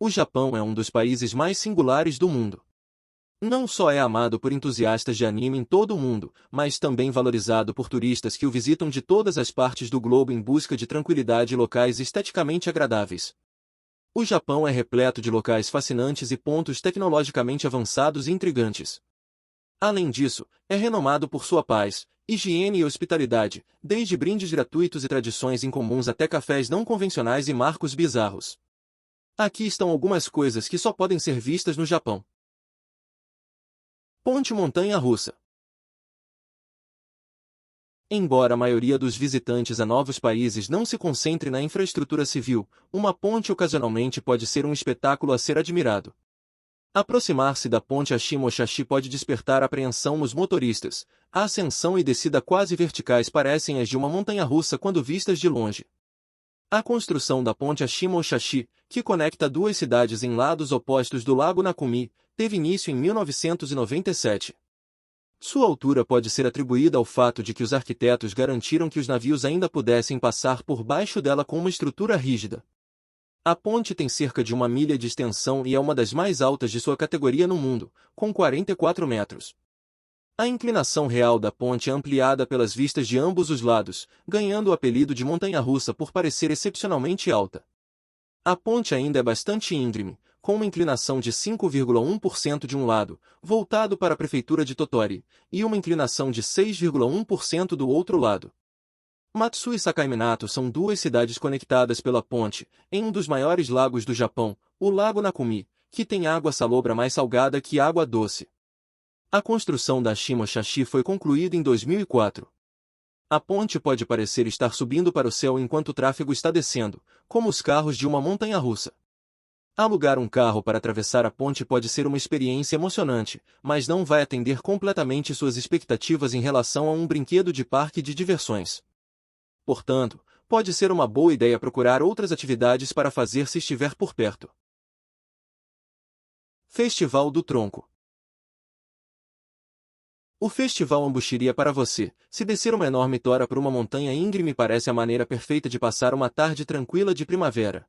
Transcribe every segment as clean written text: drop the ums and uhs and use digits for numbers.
O Japão é um dos países mais singulares do mundo. Não só é amado por entusiastas de anime em todo o mundo, mas também valorizado por turistas que o visitam de todas as partes do globo em busca de tranquilidade e locais esteticamente agradáveis. O Japão é repleto de locais fascinantes e pontos tecnologicamente avançados e intrigantes. Além disso, é renomado por sua paz, higiene e hospitalidade, desde brindes gratuitos e tradições incomuns até cafés não convencionais e marcos bizarros. Aqui estão algumas coisas que só podem ser vistas no Japão. Ponte montanha-russa. Embora a maioria dos visitantes a novos países não se concentre na infraestrutura civil, uma ponte ocasionalmente pode ser um espetáculo a ser admirado. Aproximar-se da ponte Ashimoshashi pode despertar apreensão nos motoristas. A ascensão e descida quase verticais parecem as de uma montanha-russa quando vistas de longe. A construção da ponte Ashimoshashi, que conecta duas cidades em lados opostos do Lago Nakumi, teve início em 1997. Sua altura pode ser atribuída ao fato de que os arquitetos garantiram que os navios ainda pudessem passar por baixo dela com uma estrutura rígida. A ponte tem cerca de 1 milha de extensão e é uma das mais altas de sua categoria no mundo, com 44 metros. A inclinação real da ponte é ampliada pelas vistas de ambos os lados, ganhando o apelido de montanha-russa por parecer excepcionalmente alta. A ponte ainda é bastante íngreme, com uma inclinação de 5,1% de um lado, voltado para a prefeitura de Tottori, e uma inclinação de 6,1% do outro lado. Matsui e Sakaiminato são duas cidades conectadas pela ponte, em um dos maiores lagos do Japão, o Lago Nakumi, que tem água salobra mais salgada que água doce. A construção da Ashimoshashi foi concluída em 2004. A ponte pode parecer estar subindo para o céu enquanto o tráfego está descendo, como os carros de uma montanha-russa. Alugar um carro para atravessar a ponte pode ser uma experiência emocionante, mas não vai atender completamente suas expectativas em relação a um brinquedo de parque de diversões. Portanto, pode ser uma boa ideia procurar outras atividades para fazer se estiver por perto. Festival do Tronco. O Festival Ambushiri é para você. Se descer uma enorme tora por uma montanha íngreme parece a maneira perfeita de passar uma tarde tranquila de primavera.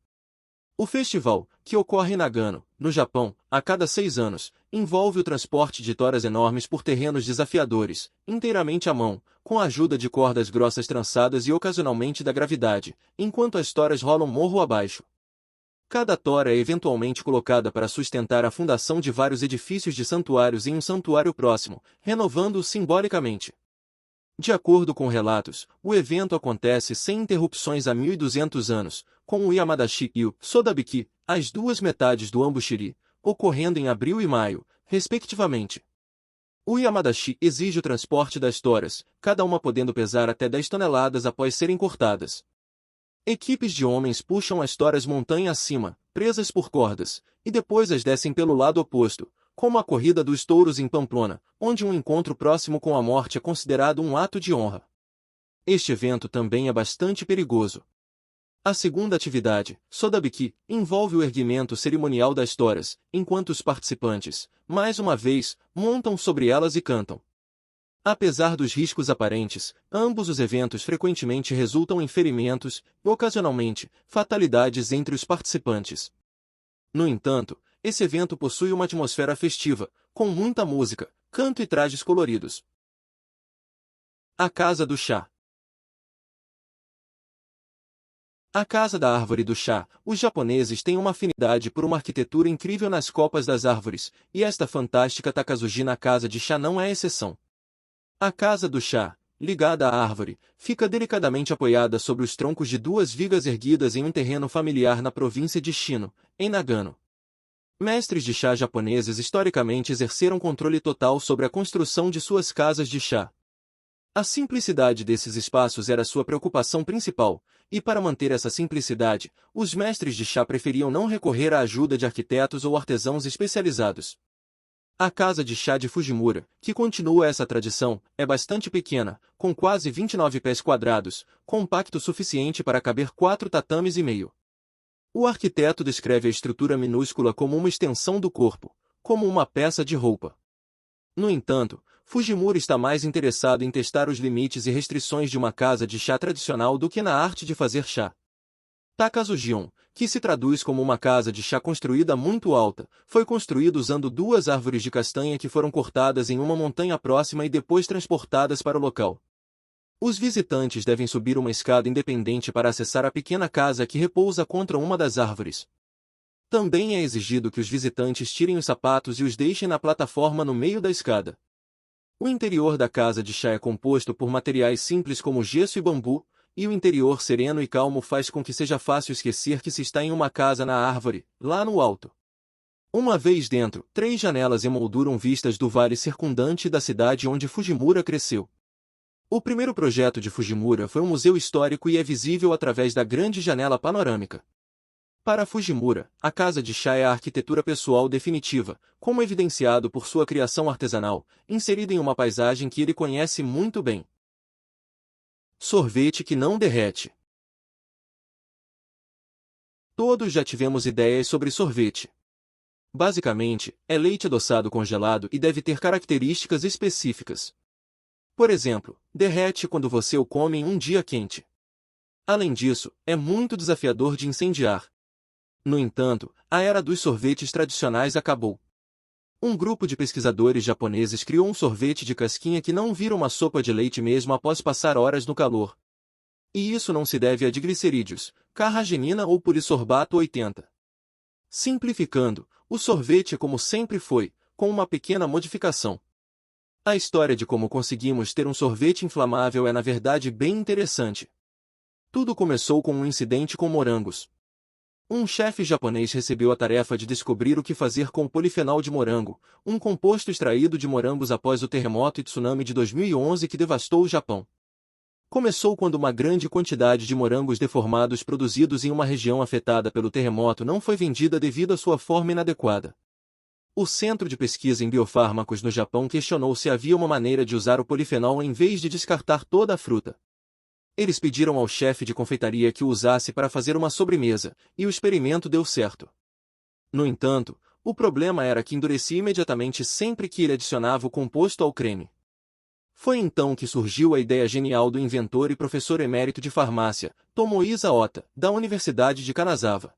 O festival, que ocorre em Nagano, no Japão, a cada 6 anos, envolve o transporte de toras enormes por terrenos desafiadores, inteiramente à mão, com a ajuda de cordas grossas trançadas e ocasionalmente da gravidade, enquanto as toras rolam morro abaixo. Cada tora é eventualmente colocada para sustentar a fundação de vários edifícios de santuários em um santuário próximo, renovando-o simbolicamente. De acordo com relatos, o evento acontece sem interrupções há 1.200 anos, com o Yamadashi e o Sodabiki, as duas metades do Ambushiri, ocorrendo em abril e maio, respectivamente. O Yamadashi exige o transporte das toras, cada uma podendo pesar até 10 toneladas após serem cortadas. Equipes de homens puxam as toras montanha acima, presas por cordas, e depois as descem pelo lado oposto, como a corrida dos touros em Pamplona, onde um encontro próximo com a morte é considerado um ato de honra. Este evento também é bastante perigoso. A segunda atividade, Sodabiki, envolve o erguimento cerimonial das toras, enquanto os participantes, mais uma vez, montam sobre elas e cantam. Apesar dos riscos aparentes, ambos os eventos frequentemente resultam em ferimentos e, ocasionalmente, fatalidades entre os participantes. No entanto, esse evento possui uma atmosfera festiva, com muita música, canto e trajes coloridos. A Casa do Chá. A Casa da Árvore do Chá. Os japoneses têm uma afinidade por uma arquitetura incrível nas copas das árvores, e esta fantástica Takazuji na Casa de Chá não é exceção. A Casa do Chá, ligada à árvore, fica delicadamente apoiada sobre os troncos de duas vigas erguidas em um terreno familiar na província de Shino, em Nagano. Mestres de chá japoneses historicamente exerceram controle total sobre a construção de suas casas de chá. A simplicidade desses espaços era sua preocupação principal, e para manter essa simplicidade, os mestres de chá preferiam não recorrer à ajuda de arquitetos ou artesãos especializados. A casa de chá de Fujimura, que continua essa tradição, é bastante pequena, com quase 29 pés quadrados, compacto o suficiente para caber 4 tatames e meio. O arquiteto descreve a estrutura minúscula como uma extensão do corpo, como uma peça de roupa. No entanto, Fujimura está mais interessado em testar os limites e restrições de uma casa de chá tradicional do que na arte de fazer chá. Takazujion, que se traduz como uma casa de chá construída muito alta, foi construído usando duas árvores de castanha que foram cortadas em uma montanha próxima e depois transportadas para o local. Os visitantes devem subir uma escada independente para acessar a pequena casa que repousa contra uma das árvores. Também é exigido que os visitantes tirem os sapatos e os deixem na plataforma no meio da escada. O interior da casa de chá é composto por materiais simples como gesso e bambu, e o interior sereno e calmo faz com que seja fácil esquecer que se está em uma casa na árvore, lá no alto. Uma vez dentro, 3 janelas emolduram vistas do vale circundante da cidade onde Fujimura cresceu. O primeiro projeto de Fujimura foi um museu histórico e é visível através da grande janela panorâmica. Para Fujimura, a casa de chá é a arquitetura pessoal definitiva, como evidenciado por sua criação artesanal, inserida em uma paisagem que ele conhece muito bem. Sorvete que não derrete. Todos já tivemos ideias sobre sorvete. Basicamente, é leite adoçado congelado e deve ter características específicas. Por exemplo, derrete quando você o come em um dia quente. Além disso, é muito desafiador de incendiar. No entanto, a era dos sorvetes tradicionais acabou. Um grupo de pesquisadores japoneses criou um sorvete de casquinha que não vira uma sopa de leite mesmo após passar horas no calor. E isso não se deve a diglicerídeos, carragenina ou pulisorbato 80. Simplificando, o sorvete é como sempre foi, com uma pequena modificação. A história de como conseguimos ter um sorvete inflamável é na verdade bem interessante. Tudo começou com um incidente com morangos. Um chefe japonês recebeu a tarefa de descobrir o que fazer com o polifenol de morango, um composto extraído de morangos após o terremoto e tsunami de 2011 que devastou o Japão. Começou quando uma grande quantidade de morangos deformados produzidos em uma região afetada pelo terremoto não foi vendida devido à sua forma inadequada. O Centro de Pesquisa em Biofármacos no Japão questionou se havia uma maneira de usar o polifenol em vez de descartar toda a fruta. Eles pediram ao chefe de confeitaria que o usasse para fazer uma sobremesa, e o experimento deu certo. No entanto, o problema era que endurecia imediatamente sempre que ele adicionava o composto ao creme. Foi então que surgiu a ideia genial do inventor e professor emérito de farmácia, Tomoisa Ota, da Universidade de Kanazawa.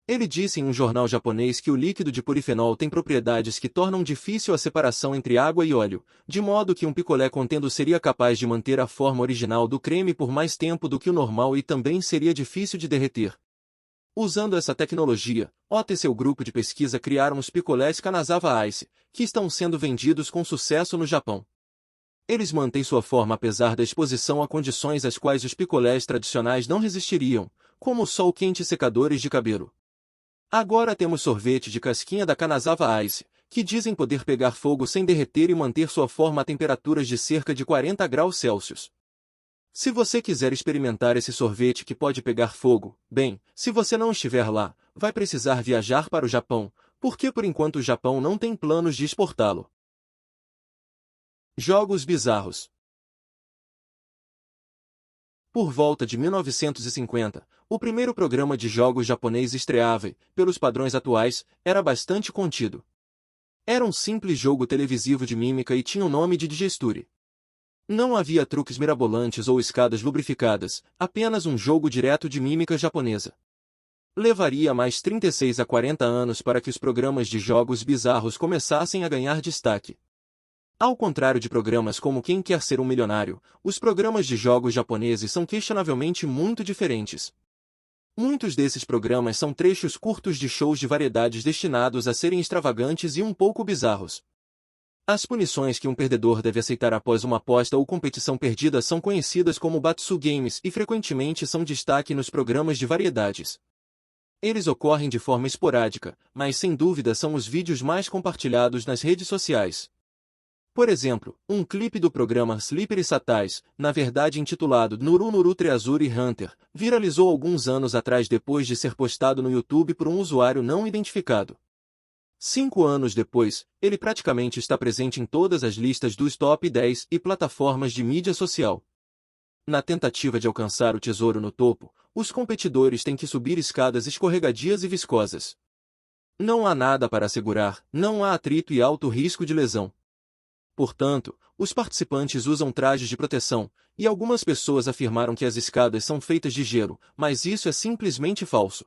Ele disse em um jornal japonês que o líquido de polifenol tem propriedades que tornam difícil a separação entre água e óleo, de modo que um picolé contendo seria capaz de manter a forma original do creme por mais tempo do que o normal e também seria difícil de derreter. Usando essa tecnologia, Ota e seu grupo de pesquisa criaram os picolés Kanazawa Ice, que estão sendo vendidos com sucesso no Japão. Eles mantêm sua forma apesar da exposição a condições às quais os picolés tradicionais não resistiriam, como o sol quente e secadores de cabelo. Agora temos sorvete de casquinha da Kanazawa Ice, que dizem poder pegar fogo sem derreter e manter sua forma a temperaturas de cerca de 40 graus Celsius. Se você quiser experimentar esse sorvete que pode pegar fogo, bem, se você não estiver lá, vai precisar viajar para o Japão, porque por enquanto o Japão não tem planos de exportá-lo. Jogos bizarros. Por volta de 1950, o primeiro programa de jogos japonês estreava e, pelos padrões atuais, era bastante contido. Era um simples jogo televisivo de mímica e tinha o nome de Digesture. Não havia truques mirabolantes ou escadas lubrificadas, apenas um jogo direto de mímica japonesa. Levaria mais 36 a 40 anos para que os programas de jogos bizarros começassem a ganhar destaque. Ao contrário de programas como Quem Quer Ser um Milionário, os programas de jogos japoneses são questionavelmente muito diferentes. Muitos desses programas são trechos curtos de shows de variedades destinados a serem extravagantes e um pouco bizarros. As punições que um perdedor deve aceitar após uma aposta ou competição perdida são conhecidas como Batsu Games e frequentemente são destaque nos programas de variedades. Eles ocorrem de forma esporádica, mas sem dúvida são os vídeos mais compartilhados nas redes sociais. Por exemplo, um clipe do programa Slippery Satais, na verdade intitulado Nuru Nuru Treasure Hunter, viralizou alguns anos atrás depois de ser postado no YouTube por um usuário não identificado. 5 anos depois, ele praticamente está presente em todas as listas dos top 10 e plataformas de mídia social. Na tentativa de alcançar o tesouro no topo, os competidores têm que subir escadas escorregadias e viscosas. Não há nada para assegurar, não há atrito e alto risco de lesão. Portanto, os participantes usam trajes de proteção, e algumas pessoas afirmaram que as escadas são feitas de gelo, mas isso é simplesmente falso.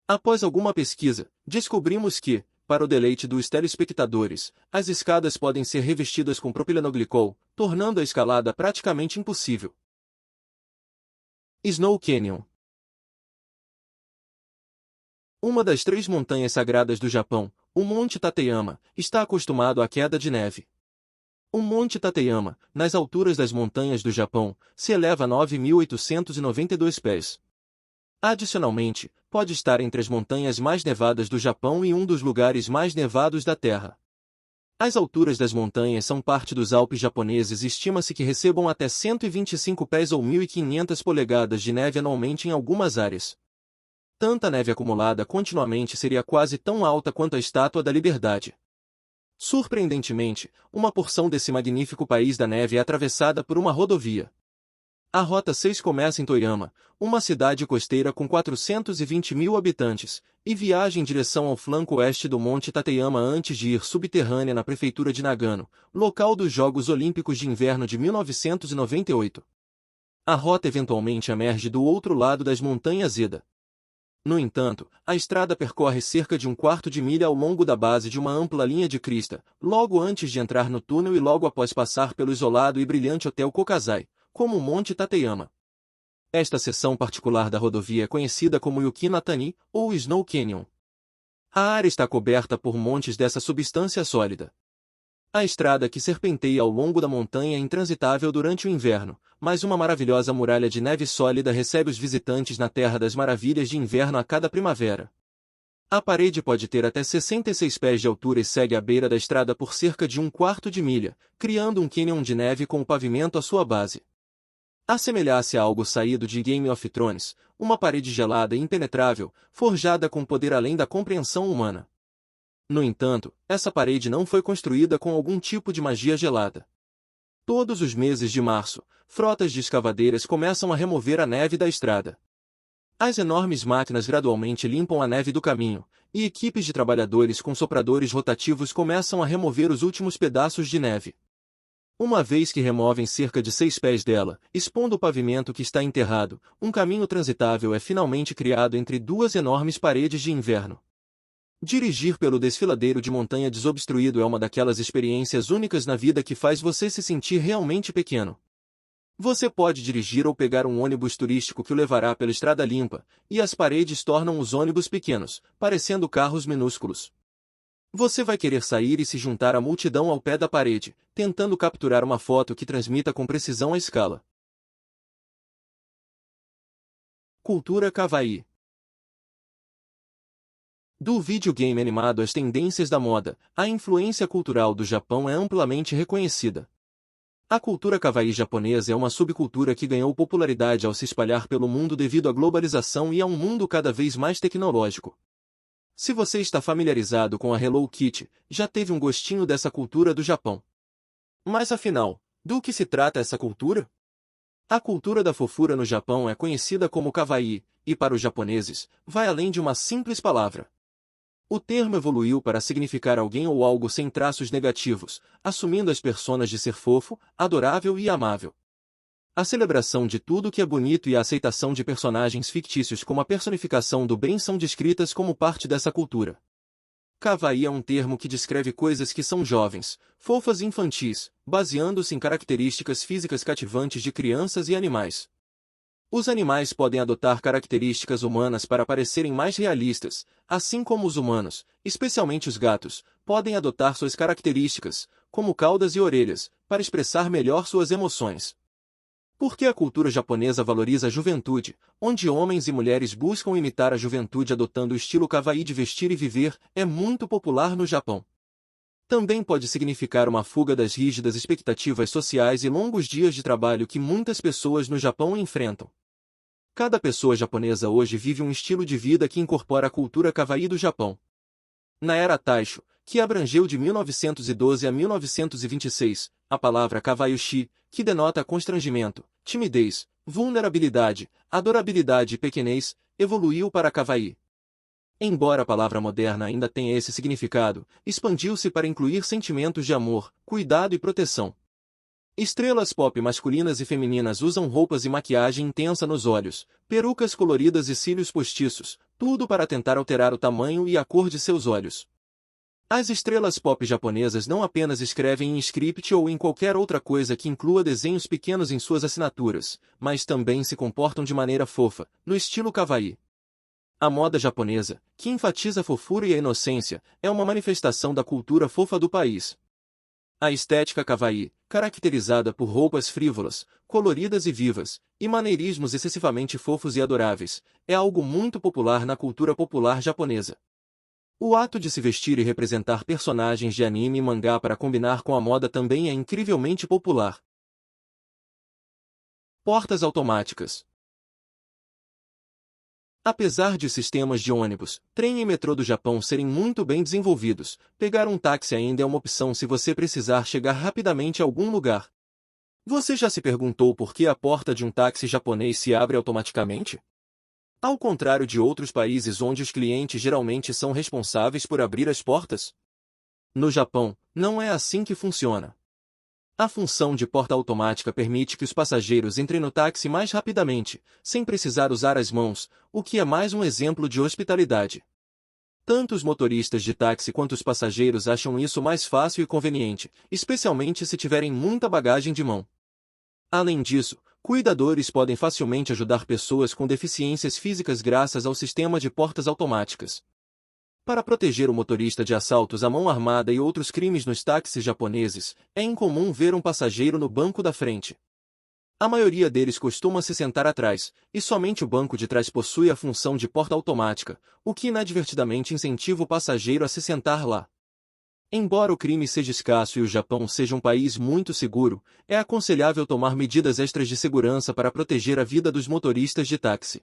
Após alguma pesquisa, descobrimos que, para o deleite dos telespectadores, as escadas podem ser revestidas com propilenoglicol, tornando a escalada praticamente impossível. Snow Canyon. Uma das 3 montanhas sagradas do Japão, o Monte Tateyama, está acostumado à queda de neve. O Monte Tateyama, nas alturas das montanhas do Japão, se eleva a 9.892 pés. Adicionalmente, pode estar entre as montanhas mais nevadas do Japão e um dos lugares mais nevados da Terra. As alturas das montanhas são parte dos Alpes japoneses e estima-se que recebam até 125 pés ou 1.500 polegadas de neve anualmente em algumas áreas. Tanta neve acumulada continuamente seria quase tão alta quanto a Estátua da Liberdade. Surpreendentemente, uma porção desse magnífico país da neve é atravessada por uma rodovia. A Rota 6 começa em Toyama, uma cidade costeira com 420 mil habitantes, e viaja em direção ao flanco oeste do Monte Tateyama antes de ir subterrânea na prefeitura de Nagano, local dos Jogos Olímpicos de Inverno de 1998. A rota eventualmente emerge do outro lado das montanhas Eda. No entanto, a estrada percorre cerca de um quarto de milha ao longo da base de uma ampla linha de crista, logo antes de entrar no túnel e logo após passar pelo isolado e brilhante Hotel Kokazai, como o Monte Tateyama. Esta seção particular da rodovia é conhecida como Yuki-Natani, ou Snow Canyon. A área está coberta por montes dessa substância sólida. A estrada que serpenteia ao longo da montanha é intransitável durante o inverno, mas uma maravilhosa muralha de neve sólida recebe os visitantes na Terra das Maravilhas de inverno a cada primavera. A parede pode ter até 66 pés de altura e segue a beira da estrada por cerca de um quarto de milha, criando um canyon de neve com o pavimento à sua base. Assemelha-se a algo saído de Game of Thrones, uma parede gelada e impenetrável, forjada com poder além da compreensão humana. No entanto, essa parede não foi construída com algum tipo de magia gelada. Todos os meses de março, frotas de escavadeiras começam a remover a neve da estrada. As enormes máquinas gradualmente limpam a neve do caminho, e equipes de trabalhadores com sopradores rotativos começam a remover os últimos pedaços de neve. Uma vez que removem cerca de 6 pés dela, expondo o pavimento que está enterrado, um caminho transitável é finalmente criado entre 2 enormes paredes de inverno. Dirigir pelo desfiladeiro de montanha desobstruído é uma daquelas experiências únicas na vida que faz você se sentir realmente pequeno. Você pode dirigir ou pegar um ônibus turístico que o levará pela estrada limpa, e as paredes tornam os ônibus pequenos, parecendo carros minúsculos. Você vai querer sair e se juntar à multidão ao pé da parede, tentando capturar uma foto que transmita com precisão a escala. Cultura Kawaii. Do videogame animado às tendências da moda, a influência cultural do Japão é amplamente reconhecida. A cultura kawaii japonesa é uma subcultura que ganhou popularidade ao se espalhar pelo mundo devido à globalização e a um mundo cada vez mais tecnológico. Se você está familiarizado com a Hello Kitty, já teve um gostinho dessa cultura do Japão. Mas afinal, do que se trata essa cultura? A cultura da fofura no Japão é conhecida como kawaii, e para os japoneses, vai além de uma simples palavra. O termo evoluiu para significar alguém ou algo sem traços negativos, assumindo as personas de ser fofo, adorável e amável. A celebração de tudo que é bonito e a aceitação de personagens fictícios como a personificação do bem são descritas como parte dessa cultura. Kawaii é um termo que descreve coisas que são jovens, fofas e infantis, baseando-se em características físicas cativantes de crianças e animais. Os animais podem adotar características humanas para parecerem mais realistas, assim como os humanos, especialmente os gatos, podem adotar suas características, como caudas e orelhas, para expressar melhor suas emoções. Porque a cultura japonesa valoriza a juventude, onde homens e mulheres buscam imitar a juventude adotando o estilo kawaii de vestir e viver, é muito popular no Japão. Também pode significar uma fuga das rígidas expectativas sociais e longos dias de trabalho que muitas pessoas no Japão enfrentam. Cada pessoa japonesa hoje vive um estilo de vida que incorpora a cultura kawaii do Japão. Na era Taisho, que abrangeu de 1912 a 1926, a palavra kawaii-shi, que denota constrangimento, timidez, vulnerabilidade, adorabilidade e pequenez, evoluiu para kawaii. Embora a palavra moderna ainda tenha esse significado, expandiu-se para incluir sentimentos de amor, cuidado e proteção. Estrelas pop masculinas e femininas usam roupas e maquiagem intensa nos olhos, perucas coloridas e cílios postiços, tudo para tentar alterar o tamanho e a cor de seus olhos. As estrelas pop japonesas não apenas escrevem em script ou em qualquer outra coisa que inclua desenhos pequenos em suas assinaturas, mas também se comportam de maneira fofa, no estilo kawaii. A moda japonesa, que enfatiza a fofura e a inocência, é uma manifestação da cultura fofa do país. A estética kawaii, caracterizada por roupas frívolas, coloridas e vivas, e maneirismos excessivamente fofos e adoráveis, é algo muito popular na cultura popular japonesa. O ato de se vestir e representar personagens de anime e mangá para combinar com a moda também é incrivelmente popular. Portas automáticas. Apesar de sistemas de ônibus, trem e metrô do Japão serem muito bem desenvolvidos, pegar um táxi ainda é uma opção se você precisar chegar rapidamente a algum lugar. Você já se perguntou por que a porta de um táxi japonês se abre automaticamente? Ao contrário de outros países onde os clientes geralmente são responsáveis por abrir as portas. No Japão, não é assim que funciona. A função de porta automática permite que os passageiros entrem no táxi mais rapidamente, sem precisar usar as mãos, o que é mais um exemplo de hospitalidade. Tanto os motoristas de táxi quanto os passageiros acham isso mais fácil e conveniente, especialmente se tiverem muita bagagem de mão. Além disso, cuidadores podem facilmente ajudar pessoas com deficiências físicas graças ao sistema de portas automáticas. Para proteger o motorista de assaltos à mão armada e outros crimes nos táxis japoneses, é incomum ver um passageiro no banco da frente. A maioria deles costuma se sentar atrás, e somente o banco de trás possui a função de porta automática, o que inadvertidamente incentiva o passageiro a se sentar lá. Embora o crime seja escasso e o Japão seja um país muito seguro, é aconselhável tomar medidas extras de segurança para proteger a vida dos motoristas de táxi.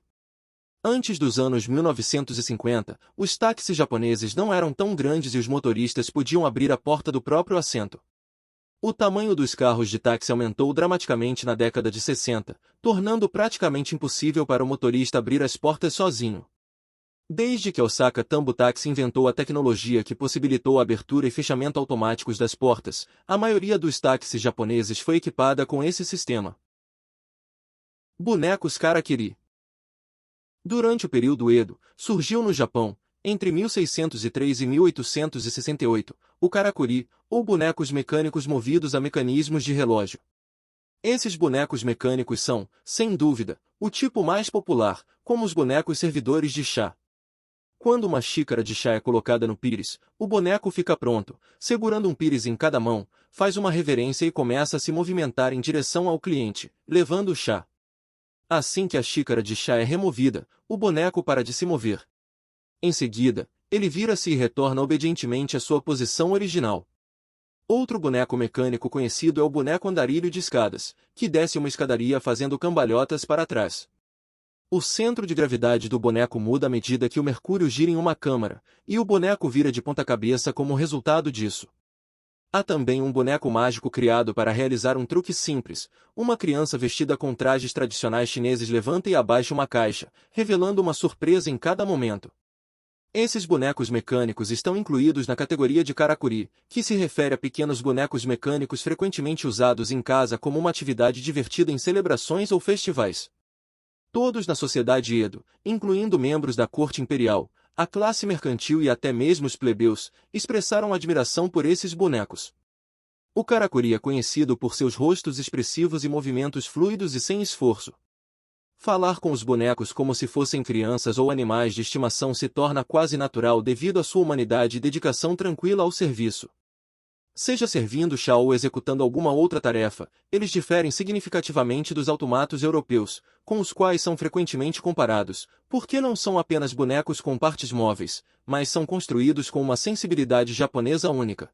Antes dos anos 1950, os táxis japoneses não eram tão grandes e os motoristas podiam abrir a porta do próprio assento. O tamanho dos carros de táxi aumentou dramaticamente na década de 60, tornando praticamente impossível para o motorista abrir as portas sozinho. Desde que Osaka Tambo Taxi inventou a tecnologia que possibilitou a abertura e fechamento automáticos das portas, a maioria dos táxis japoneses foi equipada com esse sistema. Bonecos Karakiri. Durante o período Edo, surgiu no Japão, entre 1603 e 1868, o karakuri, ou bonecos mecânicos movidos a mecanismos de relógio. Esses bonecos mecânicos são, sem dúvida, o tipo mais popular, como os bonecos servidores de chá. Quando uma xícara de chá é colocada no pires, o boneco fica pronto, segurando um pires em cada mão, faz uma reverência e começa a se movimentar em direção ao cliente, levando o chá. Assim que a xícara de chá é removida, o boneco para de se mover. Em seguida, ele vira-se e retorna obedientemente à sua posição original. Outro boneco mecânico conhecido é o boneco andarilho de escadas, que desce uma escadaria fazendo cambalhotas para trás. O centro de gravidade do boneco muda à medida que o mercúrio gira em uma câmara, e o boneco vira de ponta-cabeça como resultado disso. Há também um boneco mágico criado para realizar um truque simples. Uma criança vestida com trajes tradicionais chineses levanta e abaixa uma caixa, revelando uma surpresa em cada momento. Esses bonecos mecânicos estão incluídos na categoria de karakuri, que se refere a pequenos bonecos mecânicos frequentemente usados em casa como uma atividade divertida em celebrações ou festivais. Todos na sociedade Edo, incluindo membros da corte imperial, a classe mercantil e até mesmo os plebeus, expressaram admiração por esses bonecos. O karakuri é conhecido por seus rostos expressivos e movimentos fluidos e sem esforço. Falar com os bonecos como se fossem crianças ou animais de estimação se torna quase natural devido à sua humanidade e dedicação tranquila ao serviço. Seja servindo chá ou executando alguma outra tarefa, eles diferem significativamente dos automatos europeus, com os quais são frequentemente comparados, porque não são apenas bonecos com partes móveis, mas são construídos com uma sensibilidade japonesa única.